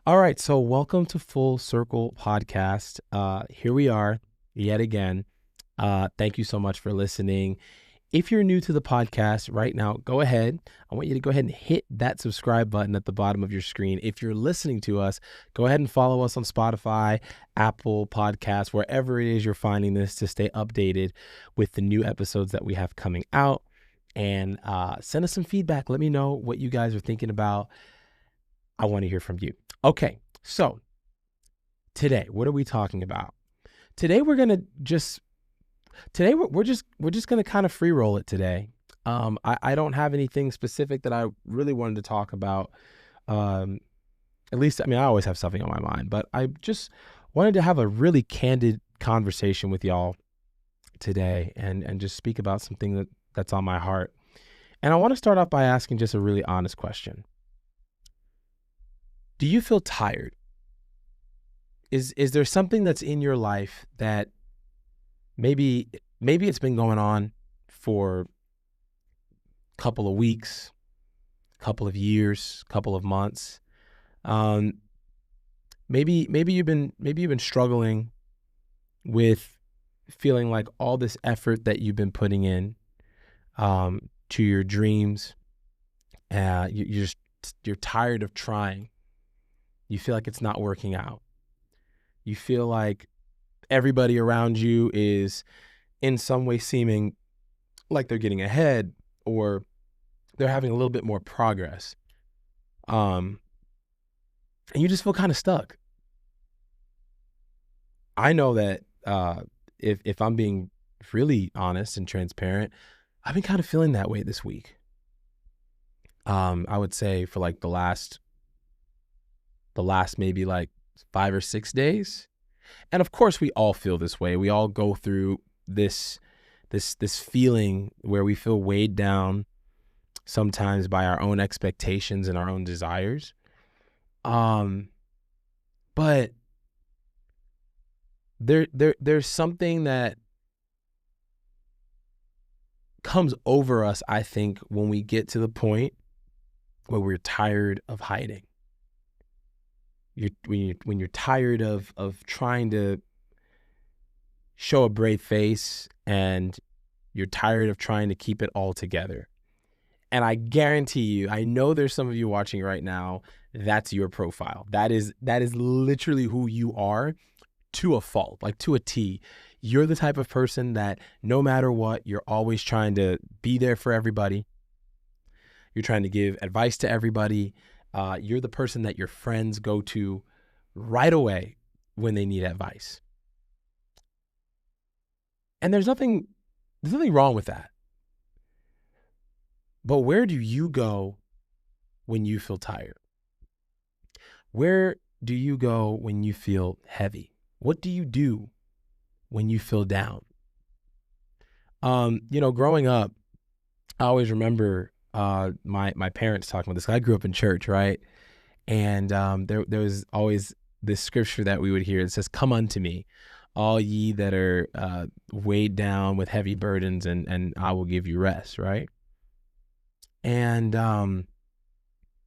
All right, so welcome to Full Circle Podcast. Here we are yet again. Thank you so much for listening. If you're new to the podcast right now, go ahead. I want you to go ahead and hit that subscribe button at the bottom of your screen. If you're listening to us, go ahead and follow us on Spotify, Apple Podcasts, wherever it is you're finding this to stay updated with the new episodes that we have coming out. And send us some feedback. Let me know what you guys are thinking about. I want to hear from you. Okay, so today, what are we talking about? Today we're just gonna kind of free roll it today. I don't have anything specific that I really wanted to talk about. Um, at least, I mean, I always have something on my mind, but I just wanted to have a really candid conversation with y'all today and just speak about something that's on my heart. And I want to start off by asking just a really honest question. Do you feel tired? Is there something that's in your life that maybe it's been going on for a couple of weeks, couple of years, couple of months? Um, maybe you've been struggling with feeling like all this effort that you've been putting in to your dreams, you're tired of trying. You feel like it's not working out. You feel like everybody around you is in some way seeming like they're getting ahead or they're having a little bit more progress. And you just feel kind of stuck. I know that if I'm being really honest and transparent, I've been kind of feeling that way this week. I would say for like the last maybe like 5 or 6 days. And of course we all feel this way. We all go through this feeling where we feel weighed down sometimes by our own expectations and our own desires. But there's something that comes over us, I think, when we get to the point where we're tired of hiding. When you're tired of trying to show a brave face and you're tired of trying to keep it all together. And I guarantee you, I know there's some of you watching right now, that's your profile. That is literally who you are to a fault, like to a T. You're the type of person that no matter what, you're always trying to be there for everybody. You're trying to give advice to everybody. You're the person that your friends go to right away when they need advice. And there's nothing wrong with that. But where do you go when you feel tired? Where do you go when you feel heavy? What do you do when you feel down? Growing up, I always remember my parents talking about this. I grew up in church, right? And there was always this scripture that we would hear. It says, "Come unto me, all ye that are weighed down with heavy burdens, and I will give you rest," right? And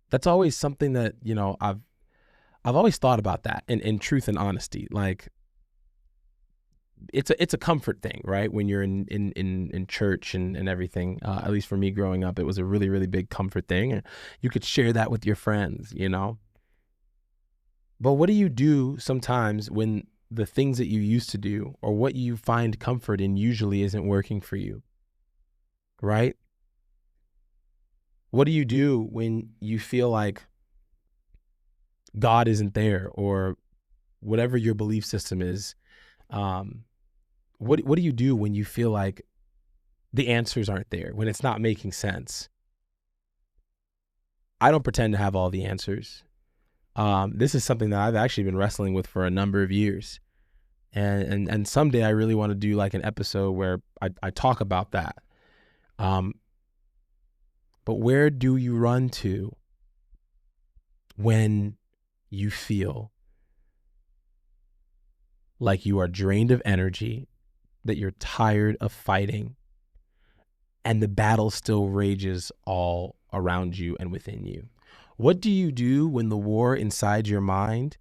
that's always something that, I've always thought about that in truth and honesty. Like it's a comfort thing, right? When you're in church and everything, at least for me growing up, it was a really, really big comfort thing. And you could share that with your friends, But what do you do sometimes when the things that you used to do or what you find comfort in usually isn't working for you, right? What do you do when you feel like God isn't there or whatever your belief system is? What do you do when you feel like the answers aren't there, when it's not making sense? I don't pretend to have all the answers. This is something that I've actually been wrestling with for a number of years. And someday I really want to do like an episode where I talk about that. But where do you run to when you feel like you are drained of energy, that you're tired of fighting, and the battle still rages all around you and within you? What do you do when the war inside your mind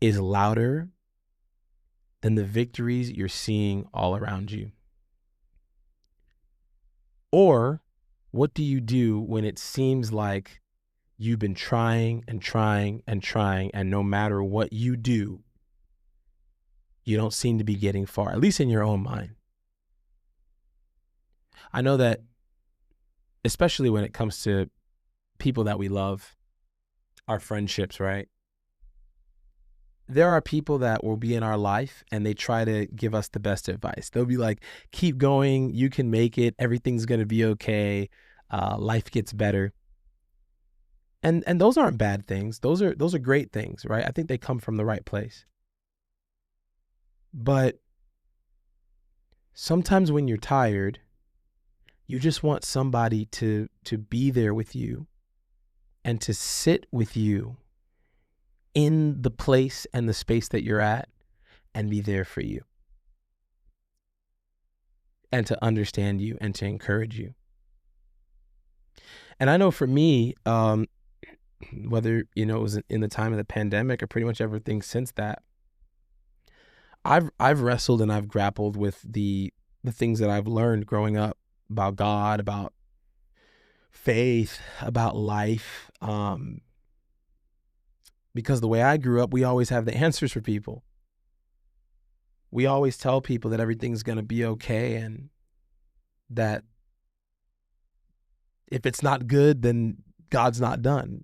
is louder than the victories you're seeing all around you? Or what do you do when it seems like you've been trying and trying and trying, and no matter what you do, you don't seem to be getting far, at least in your own mind? I know that, especially when it comes to people that we love, our friendships, right? There are people that will be in our life and they try to give us the best advice. They'll be like, keep going, you can make it, everything's going to be okay, life gets better. And those aren't bad things. Those are great things, right? I think they come from the right place. But sometimes when you're tired, you just want somebody to be there with you and to sit with you in the place and the space that you're at and be there for you and to understand you and to encourage you. And I know for me, whether, it was in the time of the pandemic or pretty much everything since that, I've wrestled and I've grappled with the things that I've learned growing up about God, about faith, about life. Because the way I grew up, we always have the answers for people. We always tell people that everything's going to be okay and that if it's not good, then God's not done,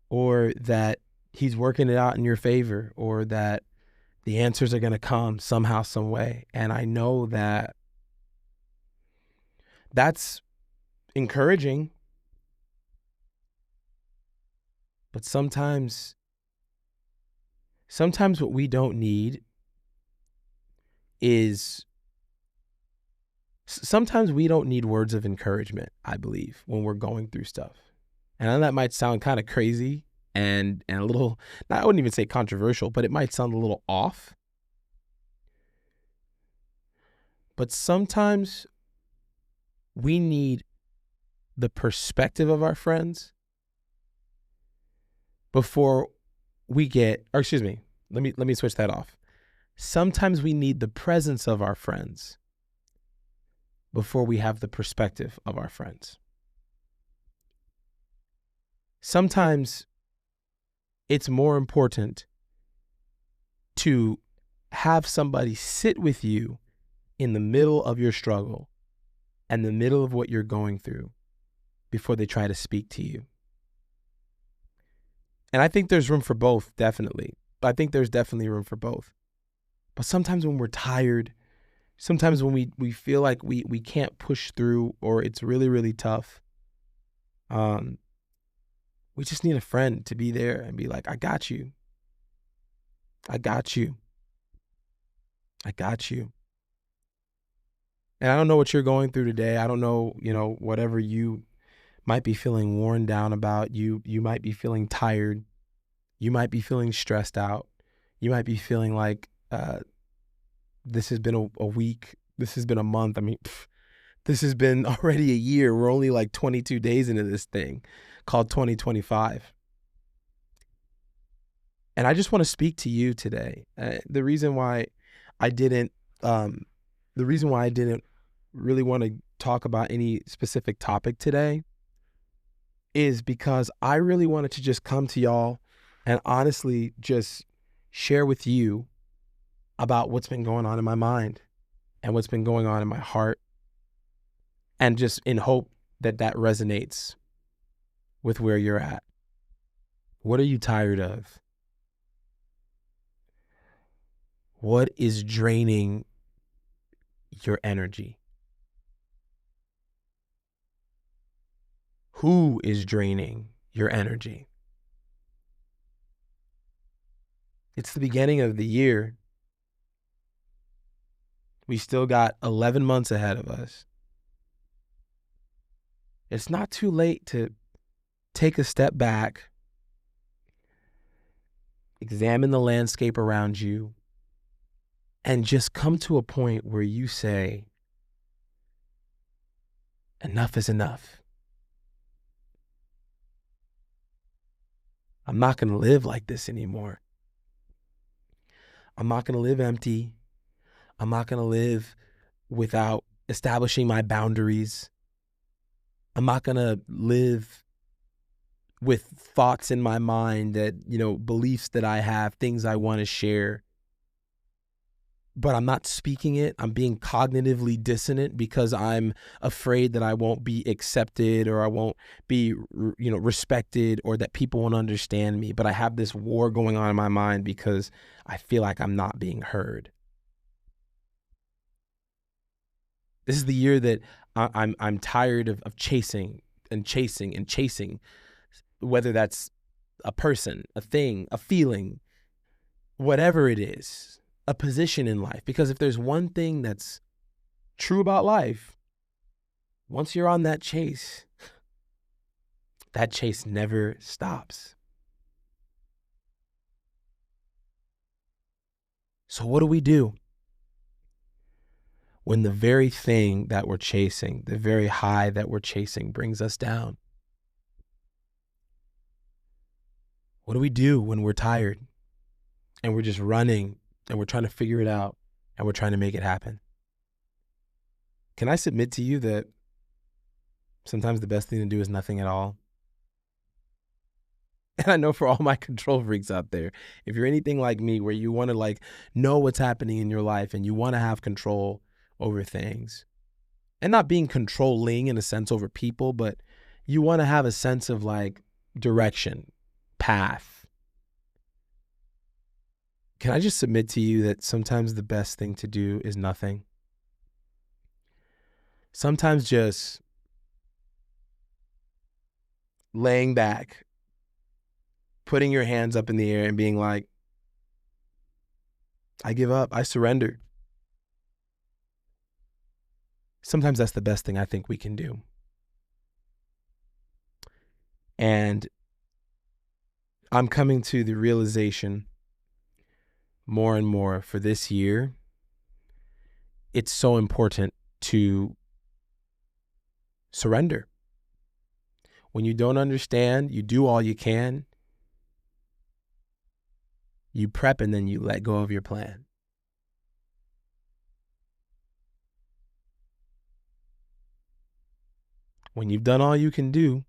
or that he's working it out in your favor, or that the answers are going to come somehow, some way. And I know that that's encouraging, but sometimes what we don't need is, sometimes we don't need words of encouragement, I believe, when we're going through stuff. And I know that might sound kind of crazy and a little, I wouldn't even say controversial, but it might sound a little off. But sometimes we need the perspective of our friends before we get, or excuse me, let me switch that off. Sometimes we need the presence of our friends before we have the perspective of our friends. Sometimes it's more important to have somebody sit with you in the middle of your struggle and the middle of what you're going through before they try to speak to you. And I think there's room for both, definitely. I think there's definitely room for both. But sometimes when we're tired, sometimes when we feel like we can't push through, or it's really, really tough, we just need a friend to be there and be like, I got you. I got you. I got you. And I don't know what you're going through today. I don't know, whatever you might be feeling worn down about. You might be feeling tired. You might be feeling stressed out. You might be feeling like this has been a week. This has been a month. I mean, this has been already a year. We're only like 22 days into this thing called 2025. And I just want to speak to you today. The reason why I didn't really want to talk about any specific topic today is because I really wanted to just come to y'all and honestly just share with you about what's been going on in my mind and what's been going on in my heart, and just in hope that that resonates with where you're at. What are you tired of? What is draining your energy? Who is draining your energy? It's the beginning of the year. We still got 11 months ahead of us. It's not too late to take a step back, examine the landscape around you, and just come to a point where you say, enough is enough. I'm not going to live like this anymore. I'm not going to live empty. I'm not going to live without establishing my boundaries. I'm not going to live with thoughts in my mind that, beliefs that I have, things I want to share, but I'm not speaking it. I'm being cognitively dissonant because I'm afraid that I won't be accepted or I won't be, respected, or that people won't understand me. But I have this war going on in my mind because I feel like I'm not being heard. This is the year that I'm tired of chasing and chasing and chasing, whether that's a person, a thing, a feeling, whatever it is, a position in life. Because if there's one thing that's true about life, once you're on that chase never stops. So what do we do when the very thing that we're chasing, the very high that we're chasing, brings us down? What do we do when we're tired and we're just running and we're trying to figure it out and we're trying to make it happen? Can I submit to you that sometimes the best thing to do is nothing at all? And I know for all my control freaks out there, if you're anything like me, where you want to know what's happening in your life and you want to have control over things, and not being controlling in a sense over people, but you want to have a sense of direction, path. Can I just submit to you that sometimes the best thing to do is nothing? Sometimes just laying back, putting your hands up in the air and being like, I give up, I surrender. Sometimes that's the best thing I think we can do. And I'm coming to the realization more and more for this year, it's so important to surrender. When you don't understand, you do all you can. You prep and then you let go of your plan. When you've done all you can do,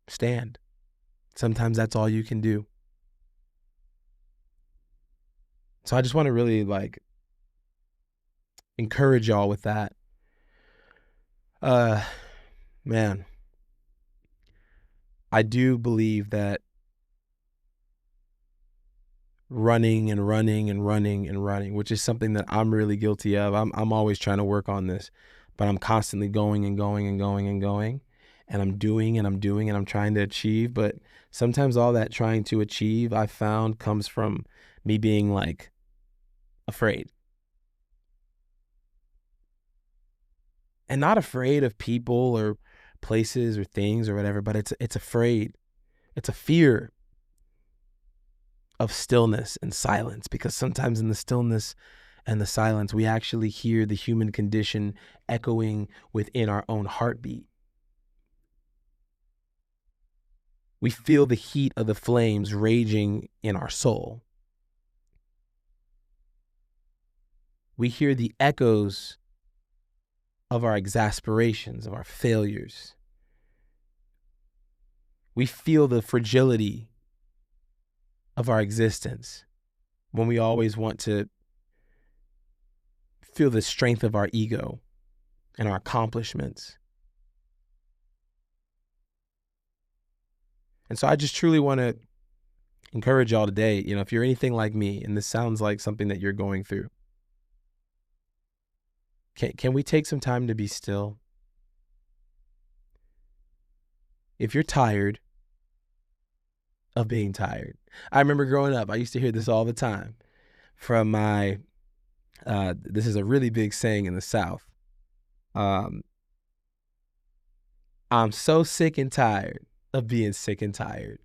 stand. Sometimes that's all you can do. So I just want to really encourage y'all with that. Man, I do believe that running and running and running and running, which is something that I'm really guilty of. I'm always trying to work on this, but I'm constantly going and going and going and going, and I'm doing and I'm doing and I'm trying to achieve. But sometimes all that trying to achieve, I found, comes from me being afraid. And not afraid of people or places or things or whatever, but it's afraid. It's a fear of stillness and silence, because sometimes in the stillness and the silence, we actually hear the human condition echoing within our own heartbeat. We feel the heat of the flames raging in our soul. We hear the echoes of our exasperations, of our failures. We feel the fragility of our existence when we always want to feel the strength of our ego and our accomplishments. And so I just truly want to encourage y'all today, if you're anything like me, and this sounds like something that you're going through, can we take some time to be still? If you're tired of being tired. I remember growing up, I used to hear this all the time from my, this is a really big saying in the South. I'm so sick and tired of being sick and tired.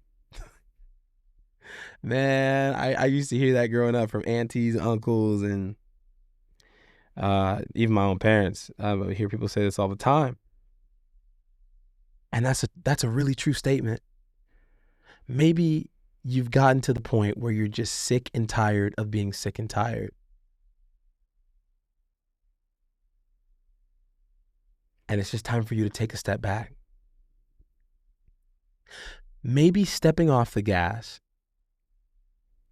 Man, I used to hear that growing up from aunties, uncles, and even my own parents. I hear people say this all the time. And that's a really true statement. Maybe you've gotten to the point where you're just sick and tired of being sick and tired. And it's just time for you to take a step back. Maybe stepping off the gas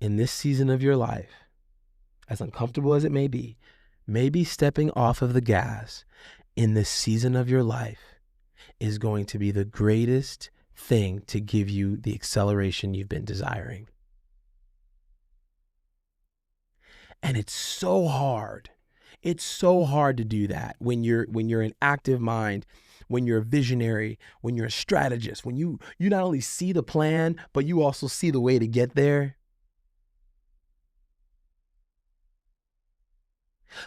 in this season of your life, as uncomfortable as it may be, maybe stepping off of the gas in this season of your life is going to be the greatest thing to give you the acceleration you've been desiring. And it's so hard. It's so hard to do that when you're an active mind, when you're a visionary, when you're a strategist, when you not only see the plan, but you also see the way to get there.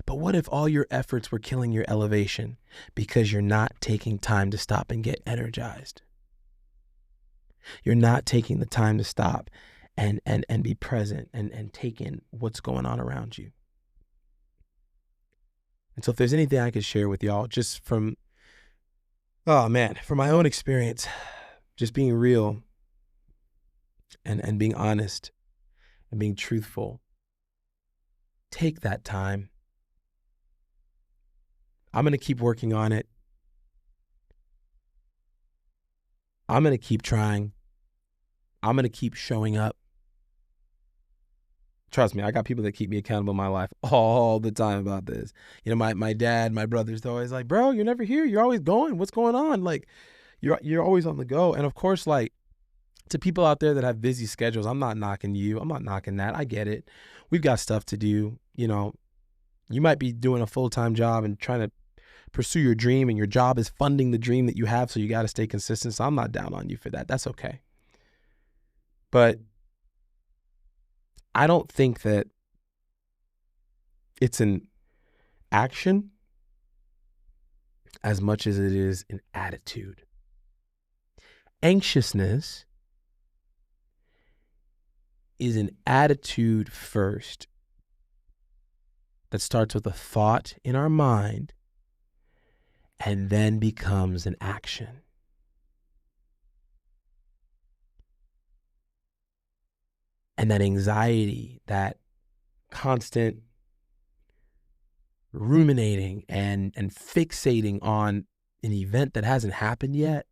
But what if all your efforts were killing your elevation because you're not taking time to stop and get energized? You're not taking the time to stop and be present and take in what's going on around you. And so if there's anything I could share with y'all, just from my own experience, just being real and being honest and being truthful, take that time. I'm going to keep working on it. I'm going to keep trying. I'm going to keep showing up. Trust me, I got people that keep me accountable in my life all the time about this. You know, my dad, my brothers, they're always like, bro, you're never here. You're always going. What's going on? Like, you're always on the go. And of course, like, to people out there that have busy schedules, I'm not knocking you. I'm not knocking that. I get it. We've got stuff to do. You know, you might be doing a full-time job and trying to pursue your dream, and your job is funding the dream that you have, so you got to stay consistent. So I'm not down on you for that. That's okay. But I don't think that it's an action as much as it is an attitude. Anxiousness is an attitude first that starts with a thought in our mind and then becomes an action. And that anxiety, that constant ruminating and fixating on an event that hasn't happened yet,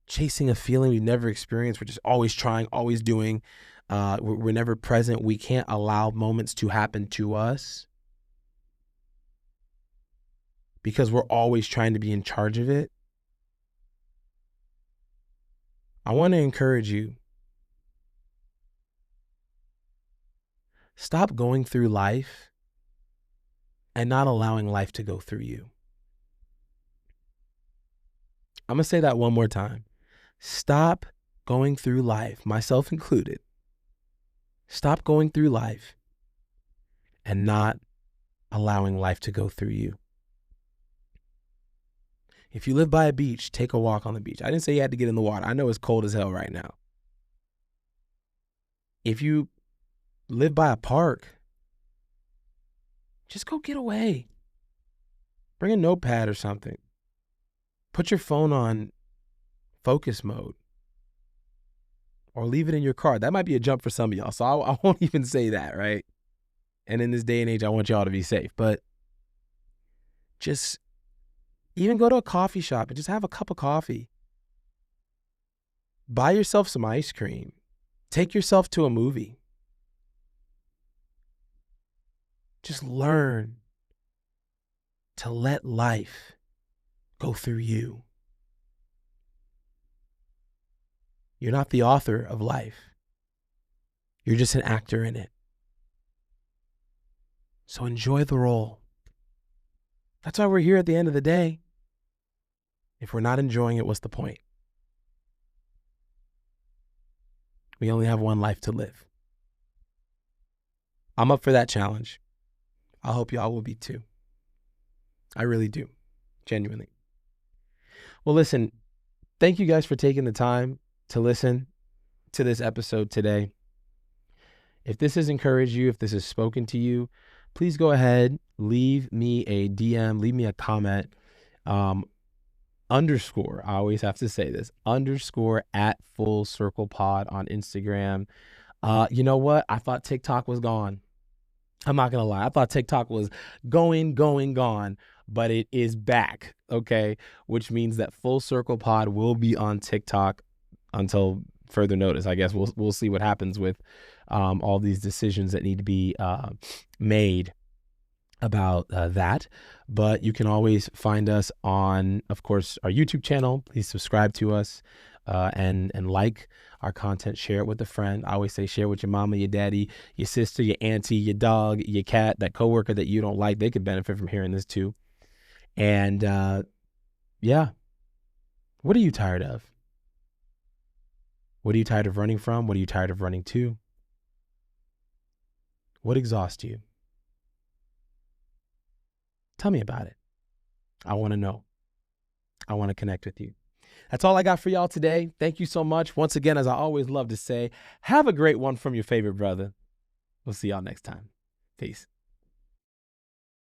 chasing a feeling we've never experienced, we're just always trying, always doing, we're never present. We can't allow moments to happen to us because we're always trying to be in charge of it. I want to encourage you. Stop going through life and not allowing life to go through you. I'm going to say that one more time. Stop going through life, myself included. Stop going through life and not allowing life to go through you. If you live by a beach, take a walk on the beach. I didn't say you had to get in the water. I know it's cold as hell right now. If you live by a park, just go get away. Bring a notepad or something. Put your phone on focus mode or leave it in your car. That might be a jump for some of y'all, so I won't even say that, right? And in this day and age, I want y'all to be safe, but just even go to a coffee shop and just have a cup of coffee. Buy yourself some ice cream. Take yourself to a movie. Just learn to let life go through you. You're not the author of life. You're just an actor in it. So enjoy the role. That's why we're here at the end of the day. If we're not enjoying it, what's the point? We only have one life to live. I'm up for that challenge. I hope y'all will be too. I really do. Genuinely. Well, listen, thank you guys for taking the time to listen to this episode today. If this has encouraged you, if this has spoken to you, please go ahead, leave me a DM, leave me a comment. underscore, I always have to say this, underscore at Full Circle Pod on Instagram. You know what? I thought TikTok was gone. I'm not going to lie. I thought TikTok was gone, but it is back. Okay. Which means that Full Circle Pod will be on TikTok until further notice. I guess we'll see what happens with all these decisions that need to be made about that. But you can always find us on, of course, our YouTube channel. Please subscribe to us and like our content. Share it with a friend. I always say share with your mama, your daddy, your sister, your auntie, your dog, your cat, that coworker that you don't like. They could benefit from hearing this too. And yeah, what are you tired of? What are you tired of running from? What are you tired of running to? What exhausts you? Tell me about it. I want to know. I want to connect with you. That's all I got for y'all today. Thank you so much. Once again, as I always love to say, have a great one from your favorite brother. We'll see y'all next time. Peace.